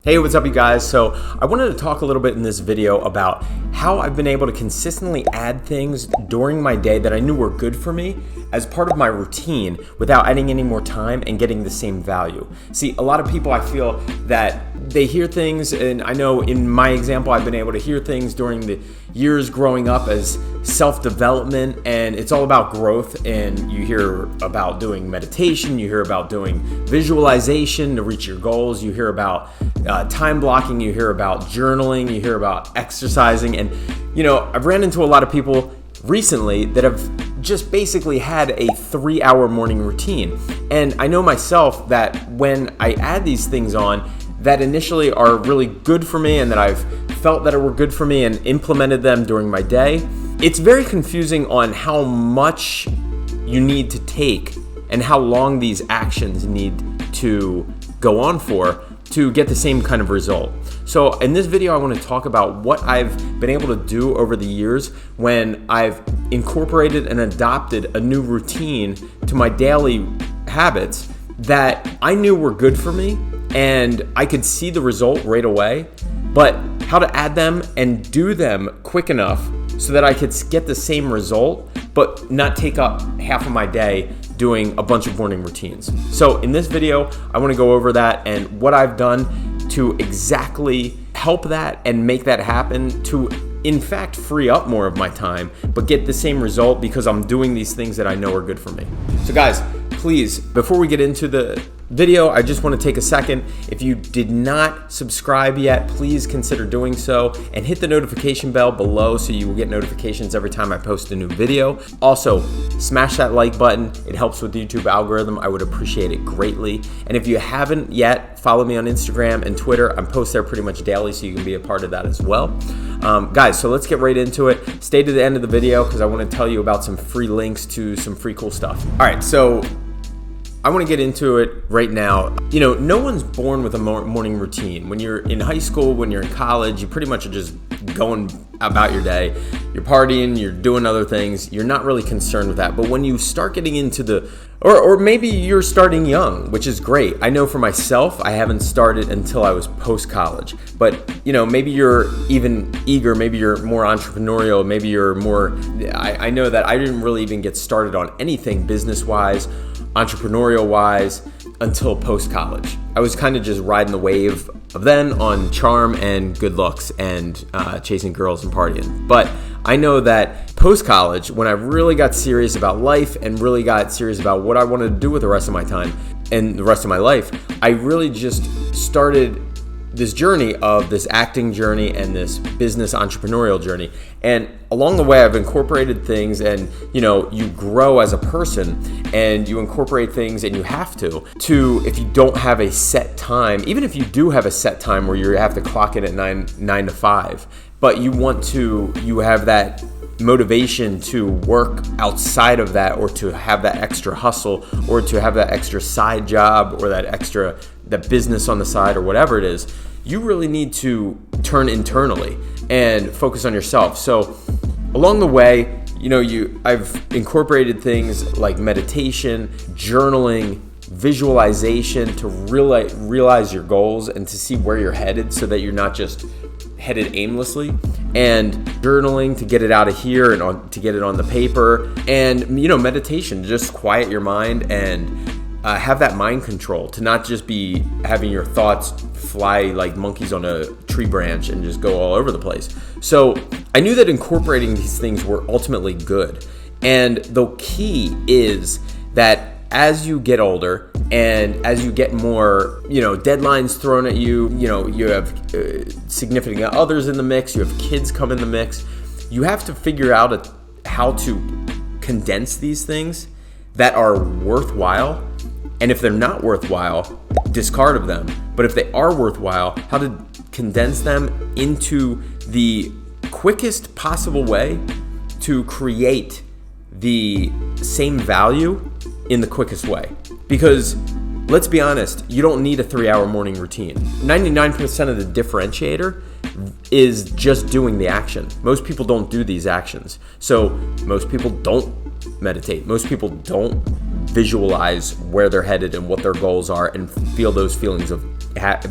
Hey, what's up you guys? So I wanted to talk a little bit in this video about how I've been able to consistently add things during my day that I knew were good for me as part of my routine without adding any more time and getting the same value. See, a lot of people, I feel that they hear things, and I know in my example, I've been able to hear things during the years growing up as self-development, and it's all about growth. And you hear about doing meditation, you hear about doing visualization to reach your goals, you hear about time blocking, you hear about journaling, you hear about exercising. And you know, I've ran into a lot of people recently that have just basically had a 3-hour morning routine. And I know myself that when I add these things on that initially are really good for me and that I've felt that were good for me and implemented them during my day, it's very confusing on how much you need to take and how long these actions need to go on for to get the same kind of result. So in this video, I want to talk about what I've been able to do over the years when I've incorporated and adopted a new routine to my daily habits that I knew were good for me and I could see the result right away, but how to add them and do them quick enough so that I could get the same result, but not take up half of my day doing a bunch of morning routines. So in this video, I want to go over that and what I've done to exactly help that and make that happen to, in fact, free up more of my time, but get the same result because I'm doing these things that I know are good for me. So guys, please, before we get into the video, I just want to take a second. If you did not subscribe yet, please consider doing so and hit the notification bell below so you will get notifications every time I post a new video. Also, smash that like button. It helps with the YouTube algorithm. I would appreciate it greatly. And if you haven't yet, follow me on Instagram and Twitter. I post there pretty much daily so you can be a part of that as well. Guys, so let's get right into it. Stay to the end of the video because I want to tell you about some free links to some free cool stuff. All right, so I want to get into it right now. You know, no one's born with a morning routine. When you're in high school, when you're in college, you pretty much are just going about your day. You're partying, you're doing other things. You're not really concerned with that. But when you start getting into or maybe you're starting young, which is great. I know for myself, I haven't started until I was post-college. But, you know, maybe you're even eager, maybe you're more entrepreneurial, maybe you're more, I know that I didn't really even get started on anything business-wise, entrepreneurial-wise, until post-college. I was kind of just riding the wave of then on charm and good looks and chasing girls and partying. But I know that post-college, when I really got serious about life and really got serious about what I wanted to do with the rest of my time and the rest of my life, I really just started this journey of this acting journey and this business entrepreneurial journey. And along the way, I've incorporated things, and you know, you grow as a person and you incorporate things, and you have to if you don't have a set time, even if you do have a set time where you have to clock in at 9 to 5, but you have that motivation to work outside of that, or to have that extra hustle, or to have that extra side job, or that business on the side, or whatever it is, you really need to turn internally and focus on yourself. So along the way, you know, I've incorporated things like meditation, journaling, visualization to realize your goals and to see where you're headed so that you're not just headed aimlessly, and journaling to get it out of here and to get it on the paper, and you know, meditation to just quiet your mind and have that mind control, to not just be having your thoughts fly like monkeys on a tree branch and just go all over the place. So I knew that incorporating these things were ultimately good, and the key is that as you get older and as you get more, you know, deadlines thrown at you, you know, you have significant others in the mix, you have kids come in the mix, you have to figure out how to condense these things that are worthwhile. And if they're not worthwhile, discard of them. But if they are worthwhile, how to condense them into the quickest possible way to create the same value in the quickest way. Because let's be honest, you don't need a 3-hour morning routine. 99% of the differentiator is just doing the action. Most people don't do these actions. So most people don't meditate. Most people don't visualize where they're headed and what their goals are and feel those feelings of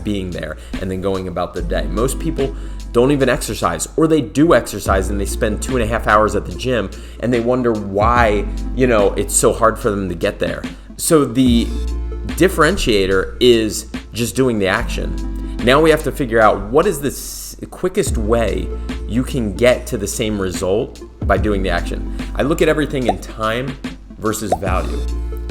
being there and then going about their day. Most people don't even exercise, or they do exercise and they spend 2.5 hours at the gym and they wonder why, it's so hard for them to get there. So the differentiator is just doing the action. Now we have to figure out what is the quickest way you can get to the same result by doing the action. I look at everything in time versus value.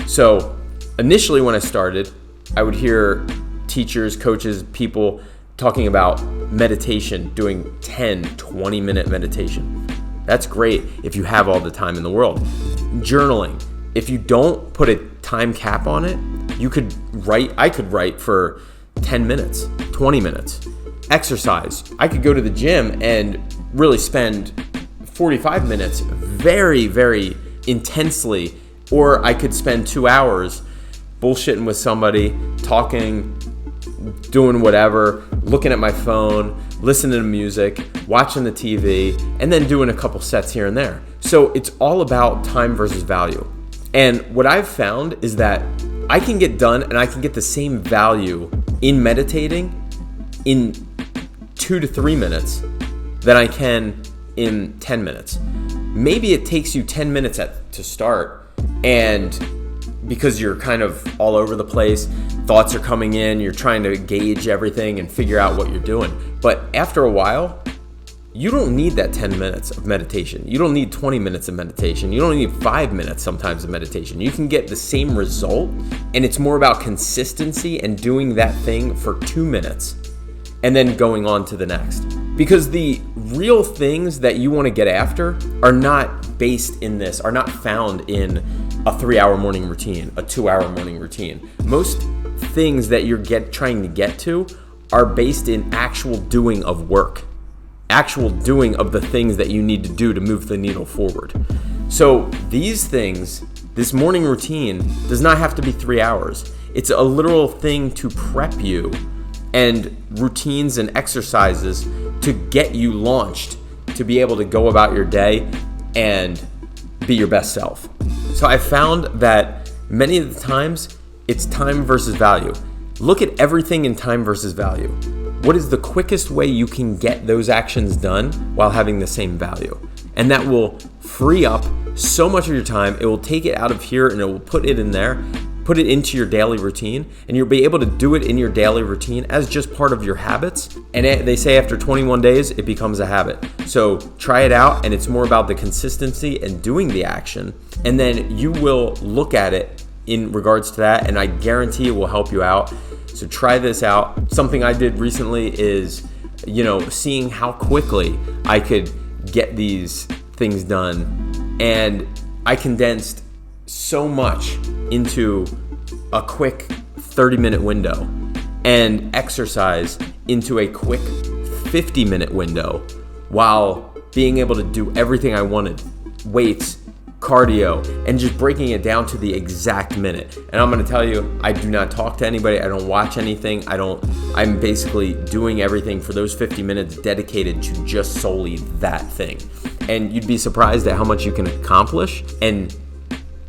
So initially when I started, I would hear teachers, coaches, people talking about meditation, doing 10, 20-minute meditation. That's great if you have all the time in the world. Journaling, if you don't put a time cap on it, I could write for 10 minutes, 20 minutes. Exercise, I could go to the gym and really spend 45 minutes very, very intensely, or I could spend 2 hours bullshitting with somebody, talking, doing whatever, looking at my phone, listening to music, watching the TV, and then doing a couple sets here and there. So it's all about time versus value. And what I've found is that I can get done and I can get the same value in meditating in 2 to 3 minutes than I can in 10 minutes. Maybe it takes you 10 minutes to start, and because you're kind of all over the place, thoughts are coming in, you're trying to gauge everything and figure out what you're doing. But after a while, you don't need that 10 minutes of meditation. You don't need 20 minutes of meditation. You don't need 5 minutes sometimes of meditation. You can get the same result, and it's more about consistency and doing that thing for 2 minutes and then going on to the next. Because the real things that you want to get after are not based in this, are not found in a 3-hour morning routine, a 2-hour morning routine. Most things that you're trying to get to are based in actual doing of work, actual doing of the things that you need to do to move the needle forward. So these things, this morning routine does not have to be 3 hours. It's a literal thing to prep you, and routines and exercises to get you launched to be able to go about your day and be your best self. So I found that many of the times it's time versus value. Look at everything in time versus value. What is the quickest way you can get those actions done while having the same value? And that will free up so much of your time. It will take it out of here and it will put it in there, put it into your daily routine, and you'll be able to do it in your daily routine as just part of your habits. And they say after 21 days, it becomes a habit. So try it out, and it's more about the consistency and doing the action. And then you will look at it in regards to that, and I guarantee it will help you out. So try this out. Something I did recently is, seeing how quickly I could get these things done. And I condensed so much into a quick 30-minute window, and exercise into a quick 50-minute window, while being able to do everything I wanted, weights, cardio, and just breaking it down to the exact minute. And I'm going to tell you, I do not talk to anybody. I don't watch anything. I'm basically doing everything for those 50 minutes dedicated to just solely that thing. And you'd be surprised at how much you can accomplish and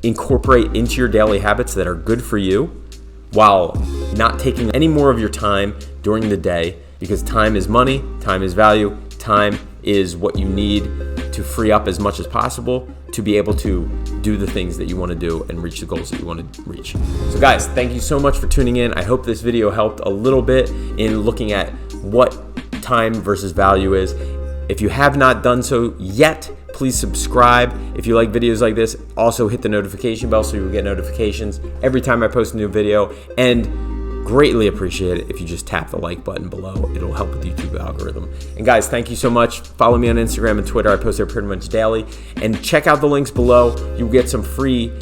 incorporate into your daily habits that are good for you while not taking any more of your time during the day, because time is money, time is value, time is what you need to free up as much as possible to be able to do the things that you want to do and reach the goals that you want to reach. So guys, thank you so much for tuning in. I hope this video helped a little bit in looking at what time versus value is. If you have not done so yet, please subscribe. If you like videos like this, also hit the notification bell so you'll get notifications every time I post a new video. And greatly appreciate it if you just tap the like button below. It'll help with the YouTube algorithm. And guys, thank you so much. Follow me on Instagram and Twitter. I post there pretty much daily. And check out the links below. You'll get some free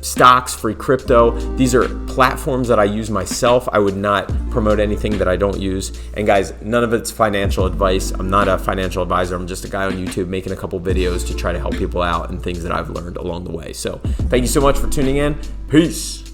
stocks, free crypto. These are platforms that I use myself. I would not promote anything that I don't use. And guys, none of it's financial advice. I'm not a financial advisor. I'm just a guy on YouTube making a couple videos to try to help people out and things that I've learned along the way. So thank you so much for tuning in. Peace.